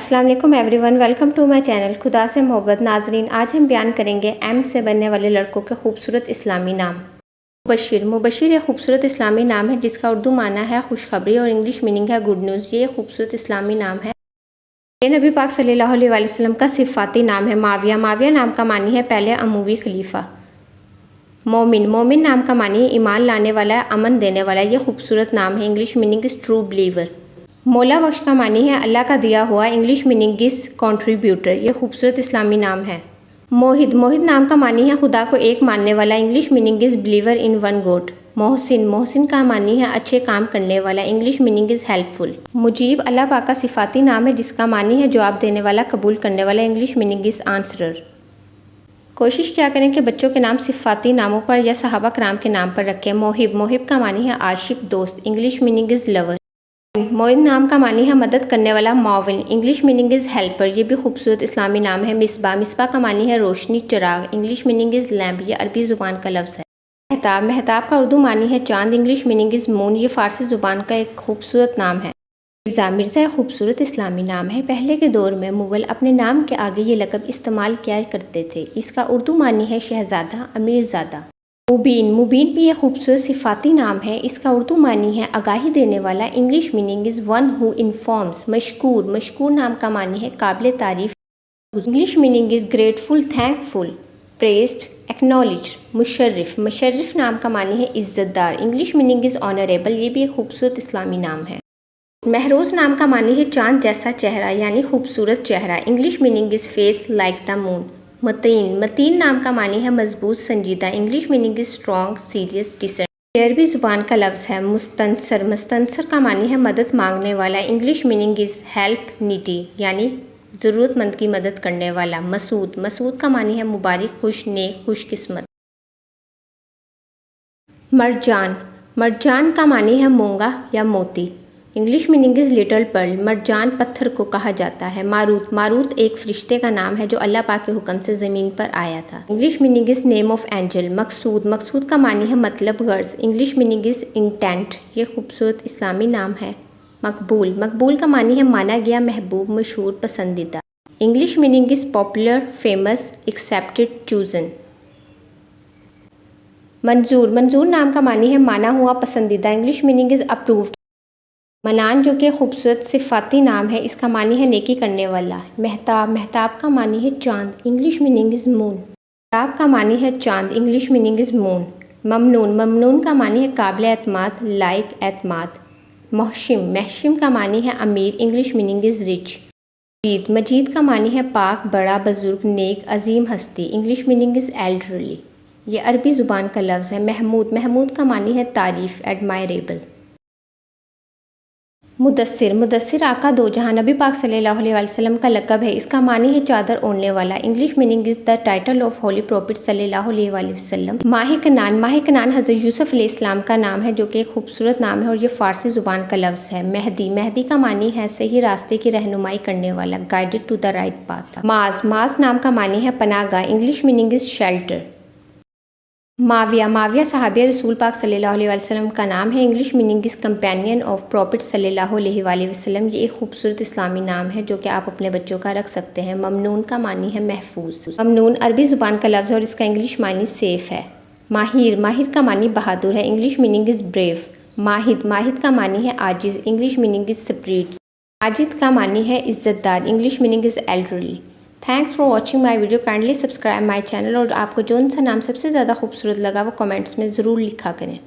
अस्सलाम वालेकुम everyone, welcome to my channel खुदा से मोहब्बत। नाजरीन, आज हम बयान करेंगे एम से बनने वाले लड़कों के खूबसूरत इस्लामी नाम। मुबशिर। मुबशिर एक खूबसूरत इस्लामी नाम है जिसका उर्दू माना है खुशखबरी और इंग्लिश मीनिंग है गुड न्यूज़। ये खूबसूरत इस्लामी नाम है। ये नबी पाक सल्लल्लाहु अलैहि वसल्लम का सिफाती नाम है। माविया। माविया नाम का मानी है पहले अमवी खलीफा। मोमिन। मोमिन नाम का मानी है ईमान लाने वाला, अमन देने वाला। ये खूबसूरत नाम है। English meaning is true believer. मौला बख्श का मानी है अल्लाह का दिया हुआ। English meaning is contributor. ये खूबसूरत इस्लामी नाम है। मोहिद। मोहिद नाम का मानी है खुदा को एक मानने वाला। English meaning is believer in one God. Mohsin. Mohsin का मानी है अच्छे काम करने वाला। English meaning is helpful. Mujeeb Allah पाक का सिफाती नाम है जिसका मानी है जवाब देने वाला, कबूल करने वाला। English meaning is answerer. कोशिश क्या करें कि बच्चों के नाम सिफाती नामों पर या सहाबा कराम के नाम पर रखें। मोहिब। मोहिब का मानी है आशिक, दोस्त। English meaning is lover. Moin नाम का मानी है मदद करने वाला, Mavin. English meaning is helper. ये भी खूबसूरत इस्लामी नाम है। मिसबा। मिसबा का मानी है रोशनी, चिराग। English meaning is lamp. ये अरबी ज़ुबान का लफ्ज़ है। महताब। महताब का उर्दू मानी है चांद। English meaning is moon. ये फ़ारसी ज़ुबान का एक खूबसूरत नाम है। मिर्ज़ा। मिर्ज़ा एक खूबसूरत इस्लामी नाम है। पहले के दौर में मुग़ल अपने नाम के आगे ये लक़ब इस्तेमाल किया करते थे। इसका उर्दू मानी है शहज़ादा, अमीरज़ादा। मुबीन। मुबीन भी एक खूबसूरत सिफाती नाम है। इसका उर्दू मानी है आगाही देने वाला। English meaning is one who informs. Mashkoor. Mashkoor नाम का मानी है काबिल तारीफ। English meaning is grateful, thankful, praised, acknowledge. Musharraf. Musharraf नाम का मानी है इज़्ज़तदार। English meaning is honourable. ये भी एक खूबसूरत इस्लामी नाम है। महरोज़ नाम का मानी है चांद जैसा चेहरा, यानी खूबसूरत चेहरा। English meaning is face like the moon. Mateen. Mateen नाम का मानी है मजबूत, संजीदा। English meaning is strong, serious, decent. अरबी ज़ुबान का लफ्ज़ है मुस्तनसर। मुस्तनसर का मानी है मदद मांगने वाला। English meaning is help needy, यानी ज़रूरतमंद की मदद करने वाला। मसूद। मसूद का मानी है मुबारक, खुश, नेक, खुशकिस्मत। मरजान। मरजान का मानी है मूंगा या मोती। English meaning is little pearl. मरजान पत्थर को कहा जाता है। मारूत। मारूत एक फरिश्ते का नाम है जो अल्लाह पाक के हुक्म से ज़मीन पर आया था। English meaning is name of angel. Maqsood. Maqsood का मानी है मतलब, गर्ज। English meaning is intent. ये खूबसूरत इस्लामी नाम है। मकबूल। मकबूल का मानी है माना गया, महबूब, मशहूर, पसंदीदा। English meaning is popular, famous, accepted, chosen. मंजूर। मंजूर नाम का मानी है माना हुआ, पसंदीदा। English meaning is approved. मनान जो कि खूबसूरत सिफाती नाम है, इसका मानी है नेकी करने वाला। महताब। महताब का मानी है चांद। English meaning is moon. Mahtab का मानी है चांद। English meaning is moon. Mamnoon. Mamnoon का मानी है काबिल एतमाद, लायक, एतमाद। महशिम। महशिम का मानी है अमीर। English meaning is rich. Majeed. Majeed का मानी है पाक, बड़ा, बुजुर्ग, नेक, अजीम हस्ती। English meaning is elderly. ये अरबी ज़ुबान का लफ्ज़ है। महमूद। महमूद का मानी है तारीफ़, एडमायरेबल। मुदस्सिर। मुदस्सिर आका दो जहां नबी पाक सल्लल्लाहु अलैहि वसल्लम का लक़ब है। इसका मानी है चादर ओढ़ने वाला। English meaning is the title of holy prophet सल्लल्लाहु अलैहि वसल्लम। माह कनान। माह कनान हज़रत यूसुफ अलैहिस्सलाम का नाम है जो कि एक खूबसूरत नाम है और ये फ़ारसी ज़ुबान का लफ्ज़ है। मेहदी। मेहदी का मानी है सही रास्ते की रहनुमाई करने वाला, guided to the right path. Maaz. Maaz नाम का मानी है पनाहगाह। English meaning is shelter. Muawiya. Muawiya सहाबी रसूल पाक सल्लल्लाहु अलैहि वसल्लम का नाम है। English meaning is companion of prophet सल्लल्लाहु अलैहि वसल्लम। ये एक खूबसूरत इस्लामी नाम है जो कि आप अपने बच्चों का रख सकते हैं। ममनून का मानी है महफूज। ममनून अरबी ज़ुबान का लफ्ज़ है और इसका इंग्लिश मानी सेफ़ है। माहिर। माहिर का मानी बहादुर है। English meaning is brave. Mahid. Mahid का मानी है आजिज़। English meaning is spirits. Majid का मानी है इज़्ज़तदार। English meaning is elderly. Thanks for watching my video. Kindly subscribe my channel और आपको जौन सा नाम सबसे ज़्यादा खूबसूरत लगा वो कमेंट्स में ज़रूर लिखा करें।